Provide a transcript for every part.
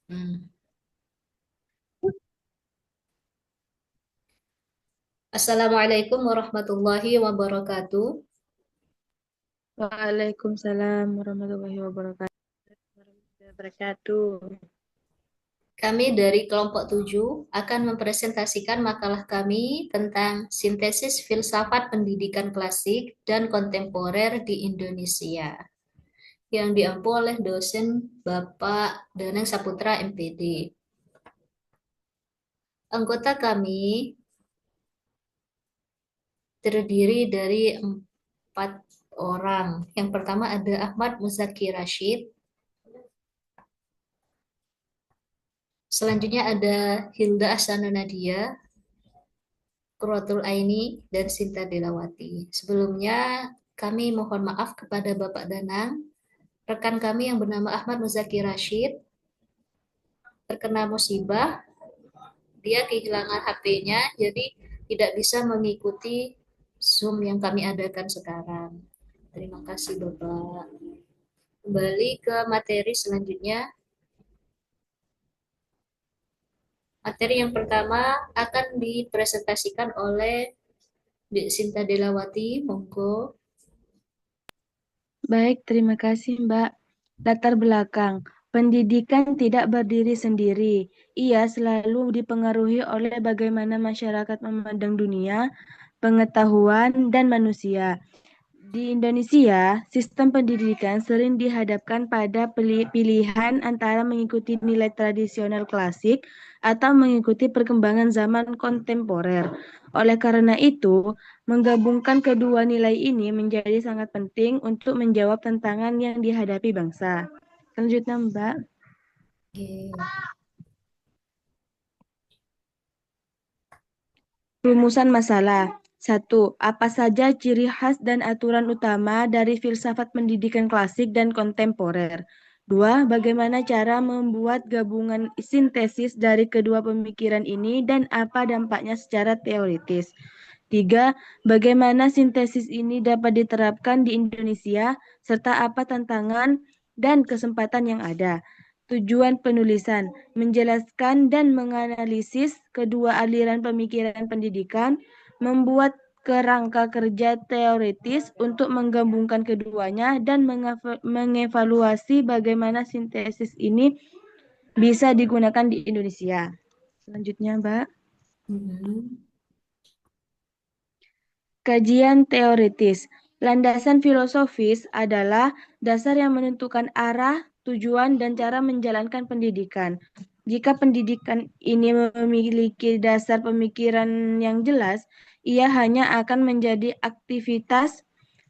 Hmm. Assalamualaikum warahmatullahi wabarakatuh. Waalaikumsalam warahmatullahi wabarakatuh. Kami dari kelompok 7 akan mempresentasikan makalah kami tentang sintesis filsafat pendidikan klasik dan kontemporer di Indonesia yang diampu oleh dosen Bapak Danang Saputra MPD. Anggota kami terdiri dari 4 orang. Yang pertama ada Ahmad Muzaki Rashid. Selanjutnya ada Hilda Ahsana Nadia, Qurratul Aini, dan Sinta Delawati. Sebelumnya, kami mohon maaf kepada Bapak Danang, rekan kami yang bernama Ahmad Muzaki Rashid, terkena musibah, dia kehilangan HP-nya, jadi tidak bisa mengikuti Zoom yang kami adakan sekarang. Terima kasih Bapak. Kembali ke materi selanjutnya. Materi yang pertama akan dipresentasikan oleh Sinta Delawati, monggo. Baik, terima kasih Mbak. Latar belakang. Pendidikan tidak berdiri sendiri. Ia selalu dipengaruhi oleh bagaimana masyarakat memandang dunia, pengetahuan, dan manusia. Di Indonesia, sistem pendidikan sering dihadapkan pada pilihan antara mengikuti nilai tradisional klasik atau mengikuti perkembangan zaman kontemporer. Oleh karena itu, menggabungkan kedua nilai ini menjadi sangat penting untuk menjawab tantangan yang dihadapi bangsa. Selanjutnya, Mbak. Oke. Rumusan masalah. 1. Apa saja ciri khas dan aturan utama dari filsafat pendidikan klasik dan kontemporer? 2. Bagaimana cara membuat gabungan sintesis dari kedua pemikiran ini dan apa dampaknya secara teoritis? 3. Bagaimana sintesis ini dapat diterapkan di Indonesia serta apa tantangan dan kesempatan yang ada? Tujuan penulisan menjelaskan dan menganalisis kedua aliran pemikiran pendidikan, membuat kerangka kerja teoritis untuk menggabungkan keduanya dan mengevaluasi bagaimana sintesis ini bisa digunakan di Indonesia. Selanjutnya, Mbak. Mhm. Kajian teoritis. Landasan filosofis adalah dasar yang menentukan arah, tujuan, dan cara menjalankan pendidikan. Jika pendidikan ini memiliki dasar pemikiran yang jelas, ia hanya akan menjadi aktivitas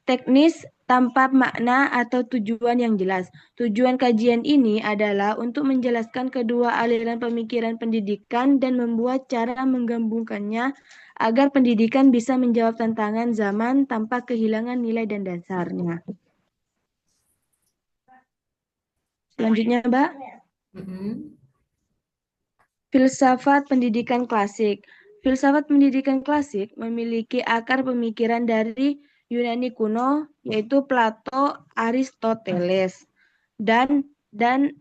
teknis tanpa makna atau tujuan yang jelas. Tujuan kajian ini adalah untuk menjelaskan kedua aliran pemikiran pendidikan dan membuat cara menggabungkannya agar pendidikan bisa menjawab tantangan zaman tanpa kehilangan nilai dan dasarnya. Selanjutnya, Mbak. Mhm. Filsafat pendidikan klasik. Filsafat pendidikan klasik memiliki akar pemikiran dari Yunani kuno, yaitu Plato, Aristoteles, dan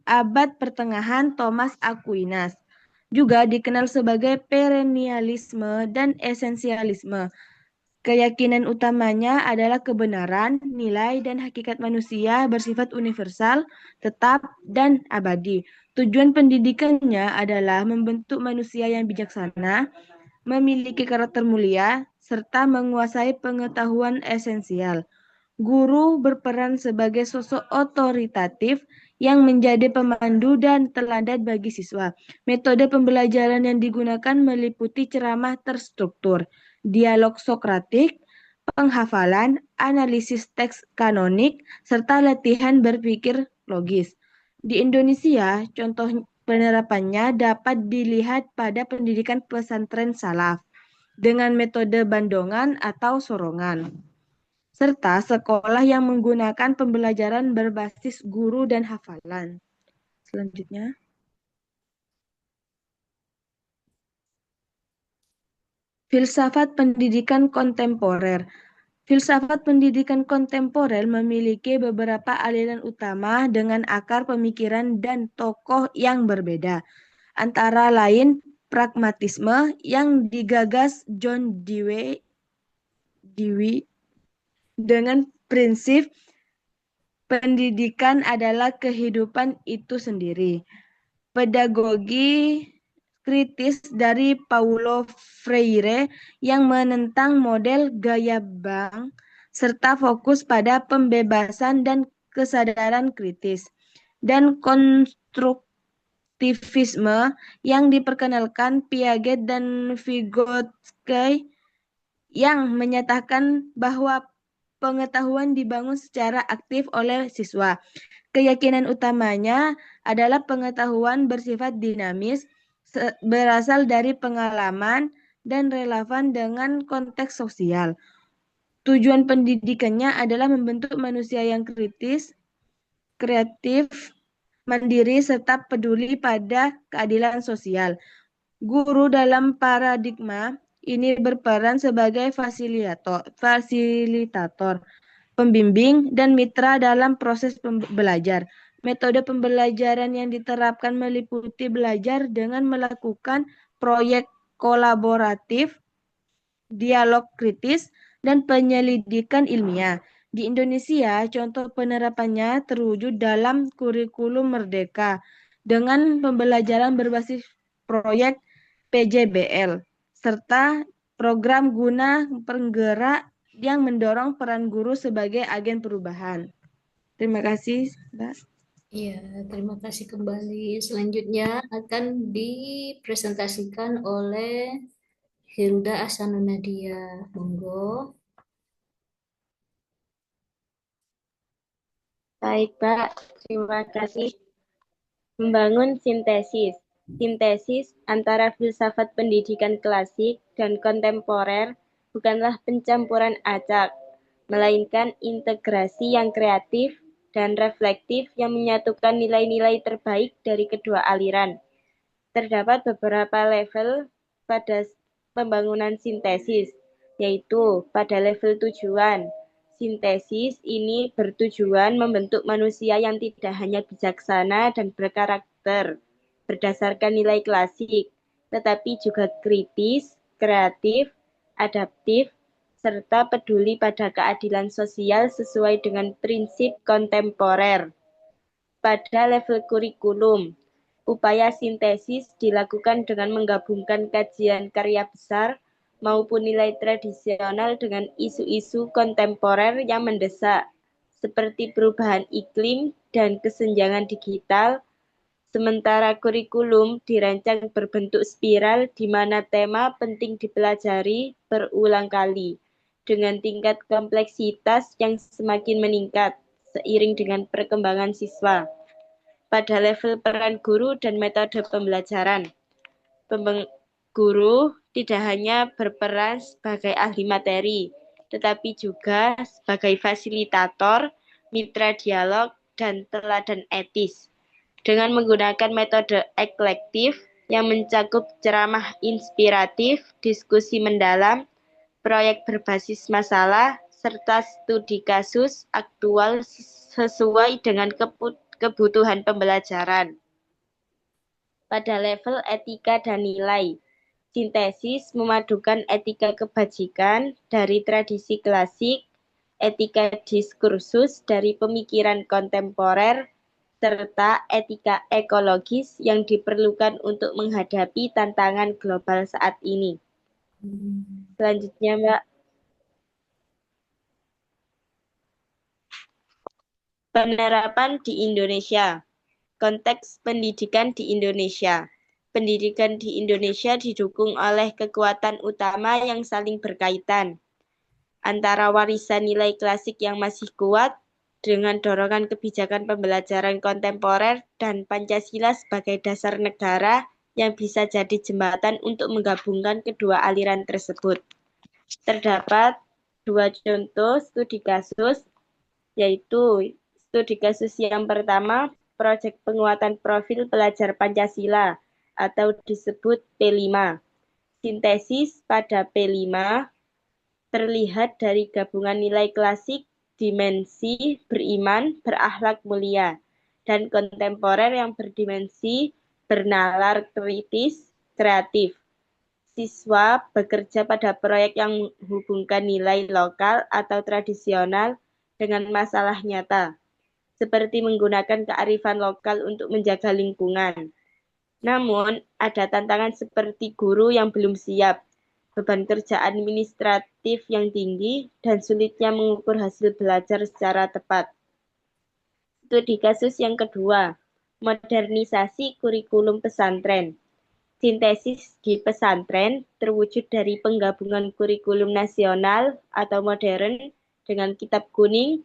abad pertengahan Thomas Aquinas. Juga dikenal sebagai perennialisme dan esensialisme. Keyakinan utamanya adalah kebenaran, nilai, dan hakikat manusia bersifat universal, tetap, dan abadi. Tujuan pendidikannya adalah membentuk manusia yang bijaksana, memiliki karakter mulia, serta menguasai pengetahuan esensial. Guru berperan sebagai sosok otoritatif yang menjadi pemandu dan teladan bagi siswa. Metode pembelajaran yang digunakan meliputi ceramah terstruktur, dialog sokratik, penghafalan, analisis teks kanonik, serta latihan berpikir logis. Di Indonesia, contoh penerapannya dapat dilihat pada pendidikan pesantren salaf dengan metode bandongan atau sorongan serta sekolah yang menggunakan pembelajaran berbasis guru dan hafalan. Selanjutnya, filsafat pendidikan kontemporer. Filsafat pendidikan kontemporer memiliki beberapa aliran utama dengan akar pemikiran dan tokoh yang berbeda. Antara lain pragmatisme yang digagas John Dewey dengan prinsip pendidikan adalah kehidupan itu sendiri. Pedagogi kritis dari Paulo Freire yang menentang model gaya bank serta fokus pada pembebasan dan kesadaran kritis, dan konstruktivisme yang diperkenalkan Piaget dan Vygotsky yang menyatakan bahwa pengetahuan dibangun secara aktif oleh siswa. Keyakinan utamanya adalah pengetahuan bersifat dinamis, berasal dari pengalaman, dan relevan dengan konteks sosial. Tujuan pendidikannya adalah membentuk manusia yang kritis, kreatif, mandiri, serta peduli pada keadilan sosial. Guru dalam paradigma ini berperan sebagai fasilitator, pembimbing, dan mitra dalam proses belajar. Metode pembelajaran yang diterapkan meliputi belajar dengan melakukan proyek kolaboratif, dialog kritis, dan penyelidikan ilmiah. Di Indonesia, contoh penerapannya terwujud dalam kurikulum Merdeka dengan pembelajaran berbasis proyek PJBL serta program guna penggerak yang mendorong peran guru sebagai agen perubahan. Terima kasih, Mbak. Iya, terima kasih kembali. Selanjutnya akan dipresentasikan oleh Hilda Asanunadia. Monggo. Baik, Pak. Terima kasih. Membangun sintesis. Sintesis antara filsafat pendidikan klasik dan kontemporer bukanlah pencampuran acak, melainkan integrasi yang kreatif dan reflektif yang menyatukan nilai-nilai terbaik dari kedua aliran. Terdapat beberapa level pada pembangunan sintesis, yaitu pada level tujuan. Sintesis ini bertujuan membentuk manusia yang tidak hanya bijaksana dan berkarakter berdasarkan nilai klasik, tetapi juga kritis, kreatif, adaptif, serta peduli pada keadilan sosial sesuai dengan prinsip kontemporer. Pada level kurikulum, upaya sintesis dilakukan dengan menggabungkan kajian karya besar maupun nilai tradisional dengan isu-isu kontemporer yang mendesak, seperti perubahan iklim dan kesenjangan digital. Sementara kurikulum dirancang berbentuk spiral di mana tema penting dipelajari berulang kali, dengan tingkat kompleksitas yang semakin meningkat seiring dengan perkembangan siswa. Pada level peran guru dan metode pembelajaran, guru tidak hanya berperan sebagai ahli materi, tetapi juga sebagai fasilitator, mitra dialog, dan teladan etis. Dengan menggunakan metode eklektif yang mencakup ceramah inspiratif, diskusi mendalam, proyek berbasis masalah, serta studi kasus aktual sesuai dengan kebutuhan pembelajaran. Pada level etika dan nilai, sintesis memadukan etika kebajikan dari tradisi klasik, etika diskursus dari pemikiran kontemporer, serta etika ekologis yang diperlukan untuk menghadapi tantangan global saat ini. Selanjutnya, Mbak. Penerapan di Indonesia. Konteks pendidikan di Indonesia. Pendidikan di Indonesia didukung oleh kekuatan utama yang saling berkaitan, antara warisan nilai klasik yang masih kuat dengan dorongan kebijakan pembelajaran kontemporer dan Pancasila sebagai dasar negara yang bisa jadi jembatan untuk menggabungkan kedua aliran tersebut. Terdapat dua contoh studi kasus, yaitu studi kasus yang pertama, proyek penguatan profil pelajar Pancasila atau disebut P5. Sintesis pada P5 terlihat dari gabungan nilai klasik, dimensi, beriman, berakhlak mulia, dan kontemporer yang berdimensi bernalar kritis, kreatif. Siswa bekerja pada proyek yang menghubungkan nilai lokal atau tradisional dengan masalah nyata, seperti menggunakan kearifan lokal untuk menjaga lingkungan. Namun, ada tantangan seperti guru yang belum siap, beban kerja administratif yang tinggi, dan sulitnya mengukur hasil belajar secara tepat. Studi kasus yang kedua, modernisasi kurikulum pesantren. Sintesis di pesantren terwujud dari penggabungan kurikulum nasional atau modern dengan kitab kuning